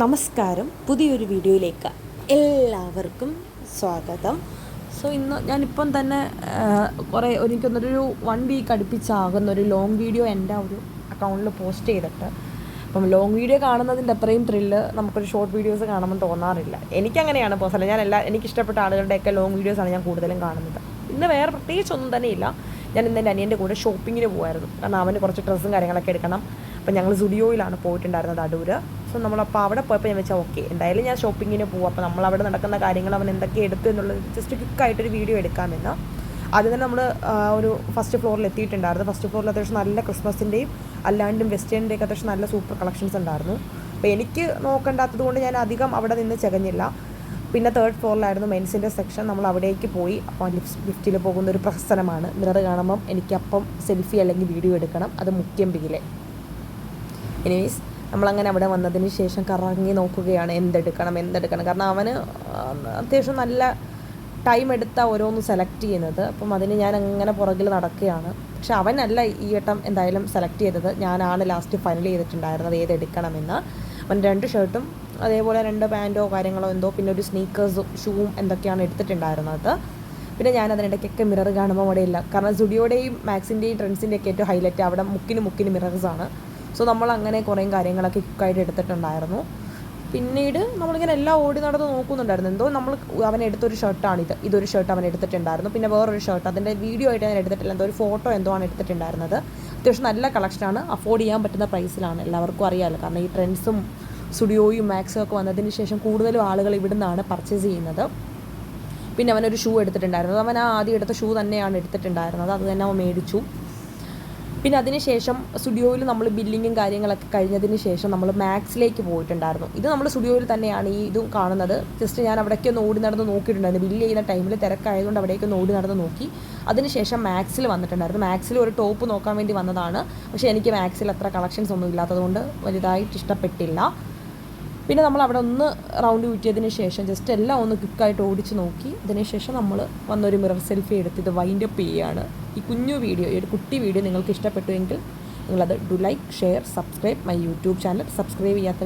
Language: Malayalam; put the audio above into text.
നമസ്കാരം, പുതിയൊരു വീഡിയോയിലേക്ക് എല്ലാവർക്കും സ്വാഗതം. ഇന്ന് ഞാനിപ്പം തന്നെ എനിക്കൊന്നൊരു 1 വീക്ക് അടുപ്പിച്ചാകുന്ന ഒരു ലോങ് വീഡിയോ എൻ്റെ ഒരു അക്കൗണ്ടിൽ പോസ്റ്റ് ചെയ്തിട്ട്. അപ്പം ലോങ് വീഡിയോ കാണുന്നതിൻ്റെ അത്രയും ത്രില്ല് നമുക്കൊരു ഷോർട്ട് വീഡിയോസ് കാണുമ്പോൾ തോന്നാറില്ല. എനിക്കങ്ങനെയാണ് പേഴ്സണലി. എനിക്കിഷ്ടപ്പെട്ട ആളുകളുടെയൊക്കെ ലോങ് വീഡിയോസാണ് ഞാൻ കൂടുതലും കാണുന്നത്. ഇന്ന് വേറെ പ്രത്യേകിച്ചൊന്നും തന്നെ ഇല്ല. ഞാൻ ഇന്ന് എൻ്റെ അനിയൻ്റെ കൂടെ ഷോപ്പിങ്ങിന് പോകുമായിരുന്നു. കാരണം അവന് കുറച്ച് ഡ്രസ്സും കാര്യങ്ങളൊക്കെ എടുക്കണം. അപ്പം ഞങ്ങൾ സുഡിയോയിലാണ് പോയിട്ടുണ്ടായിരുന്നത്, അടൂർ. നമ്മളപ്പോൾ അവിടെ പോയപ്പോൾ ഞാൻ വെച്ചാൽ ഓക്കെ, എന്തായാലും ഞാൻ ഷോപ്പിങ്ങിന് പോകും. അപ്പോൾ നമ്മളവിടെ നടക്കുന്ന കാര്യങ്ങൾ അവൻ എന്തൊക്കെ എടുത്തു എന്നുള്ളത് ജസ്റ്റ് ക്വിക്കായിട്ടൊരു വീഡിയോ എടുക്കാമെന്ന്. ആദ്യം തന്നെ നമ്മൾ ഒരു ഫസ്റ്റ് ഫ്ലോറിൽ എത്തിയിട്ടുണ്ടായിരുന്നു. ഫസ്റ്റ് ഫ്ലോറിൽ അത്യാവശ്യം നല്ല ക്രിസ്മസിൻ്റെയും അല്ലാണ്ടും വെസ്റ്റേണിൻ്റെയൊക്കെ അത്യാവശ്യം നല്ല സൂപ്പർ കളക്ഷൻസ് ഉണ്ടായിരുന്നു. അപ്പോൾ എനിക്ക് നോക്കേണ്ടാത്തത് കൊണ്ട് ഞാൻ അധികം അവിടെ നിന്ന് ചകഞ്ഞില്ല. പിന്നെ 3rd ഫ്ലോറിലായിരുന്നു മെൻസിൻ്റെ സെക്ഷൻ. നമ്മൾ അവിടേക്ക് പോയി. അപ്പോൾ ലിഫ്റ്റിൽ പോകുന്ന ഒരു പ്രഹസനമാണ്. മിറർ കാണുമ്പം എനിക്കപ്പം സെൽഫി അല്ലെങ്കിൽ വീഡിയോ എടുക്കണം, അത് മുഖ്യം ബിഗിലെ. എനിവേസ് നമ്മളങ്ങനെ അവിടെ വന്നതിന് ശേഷം കറങ്ങി നോക്കുകയാണ് എന്തെടുക്കണം. കാരണം അവന് അത്യാവശ്യം നല്ല ടൈം എടുത്താൽ ഓരോന്ന് സെലക്ട് ചെയ്യുന്നത്. അപ്പം അതിന് ഞാൻ അങ്ങനെ പുറകിൽ നടക്കുകയാണ്. പക്ഷെ അവനല്ല ഈ വട്ടം എന്തായാലും സെലക്ട് ചെയ്തത്, ഞാനാണ് ലാസ്റ്റ് ഫൈനൽ ചെയ്തിട്ടുണ്ടായിരുന്നത് ഏതെടുക്കണമെന്ന്. അവൻ 2 ഷർട്ടും അതേപോലെ 2 പാൻറ്റോ കാര്യങ്ങളോ എന്തോ, പിന്നെ ഒരു സ്നീക്കേഴ്സും ഷൂവും എന്തൊക്കെയാണ് എടുത്തിട്ടുണ്ടായിരുന്നത്. പിന്നെ ഞാൻ അതിനിടയ്ക്കൊക്കെ മിറർ കാണുമ്പോൾ അവിടെ ഇല്ല. കാരണം സ്റ്റുഡിയോയുടെയും മാക്സിൻ്റെയും ട്രെൻഡ്സിൻ്റെയൊക്കെ ഏറ്റവും ഹൈലൈറ്റ് അവിടെ മുക്കിന് മിറേഴ്സാണ്. നമ്മളങ്ങനെ കുറേ കാര്യങ്ങളൊക്കെ ക്വിക്കായിട്ട് എടുത്തിട്ടുണ്ടായിരുന്നു. പിന്നീട് നമ്മളിങ്ങനെ എല്ലാം ഓടി നടന്ന് നോക്കുന്നുണ്ടായിരുന്നു. എന്തോ അവൻ എടുത്തൊരു ഷർട്ടാണിത്. ഇതൊരു ഷർട്ട് അവൻ എടുത്തിട്ടുണ്ടായിരുന്നു. പിന്നെ വേറൊരു ഷർട്ട്, അതിൻ്റെ വീഡിയോ ആയിട്ട് ഞാൻ എടുത്തിട്ടില്ല, എന്തോ ഒരു ഫോട്ടോ എന്തോ ആണ് എടുത്തിട്ടുണ്ടായിരുന്നത്. അത്യാവശ്യം നല്ല കളക്ഷനാണ്, അഫോർഡ് ചെയ്യാൻ പറ്റുന്ന പ്രൈസിലാണ്. എല്ലാവർക്കും അറിയാമല്ലോ, കാരണം ഈ ട്രെൻഡ്സും സ്റ്റുഡിയോയും മാക്സും ഒക്കെ വന്നതിന് ശേഷം കൂടുതലും ആളുകൾ ഇവിടെ നിന്നാണ് പർച്ചേസ് ചെയ്യുന്നത്. പിന്നെ അവനൊരു ഷൂ എടുത്തിട്ടുണ്ടായിരുന്നത്. അവൻ ആദ്യം എടുത്ത ഷൂ തന്നെയാണ് എടുത്തിട്ടുണ്ടായിരുന്നത്, അത് തന്നെ അവൻ മേടിച്ചു. പിന്നെ അതിനുശേഷം സ്റ്റുഡിയോയിൽ നമ്മൾ ബില്ലിങ്ങും കാര്യങ്ങളൊക്കെ കഴിഞ്ഞതിന് ശേഷം നമ്മൾ മാക്സിലേക്ക് പോയിട്ടുണ്ടായിരുന്നു. ഇത് നമ്മൾ സ്റ്റുഡിയോയിൽ തന്നെയാണ് ഈ ഇതും കാണുന്നത്. ജസ്റ്റ് ഞാൻ അവിടേക്ക് ഒന്ന് ഓടി നടന്ന് നോക്കിയിട്ടുണ്ടായിരുന്നു. ബില്ല് ചെയ്യുന്ന ടൈമിൽ തിരക്കായതുകൊണ്ട് അവിടേക്കൊന്ന് ഓടി നടന്ന് നോക്കി. അതിനുശേഷം മാക്സിൽ വന്നിട്ടുണ്ടായിരുന്നു. മാക്സിൽ ഒരു ടോപ്പ് നോക്കാൻ വേണ്ടി വന്നതാണ്. പക്ഷേ എനിക്ക് മാക്സിൽ അത്ര കളക്ഷൻസ് ഒന്നും ഇല്ലാത്തതുകൊണ്ട് വലുതായിട്ട് ഇഷ്ടപ്പെട്ടില്ല. പിന്നെ നമ്മൾ അവിടെ ഒന്ന് റൗണ്ട് ചുറ്റിയതിന് ശേഷം ജസ്റ്റ് എല്ലാം ഒന്ന് ക്വിക്കായിട്ട് ഓടിച്ച് നോക്കി. അതിനുശേഷം നമ്മൾ വന്നൊരു മിറർ സെൽഫി എടുത്ത് ഇത് വൈൻഡപ്പ് ചെയ്യുകയാണ്. ഈ കുഞ്ഞു വീഡിയോ, ഈ ഒരു കുട്ടി വീഡിയോ നിങ്ങൾക്ക് ഇഷ്ടപ്പെട്ടുവെങ്കിൽ നിങ്ങളത് do like, share, subscribe my YouTube channel. Subscribe ചെയ്യാത്ത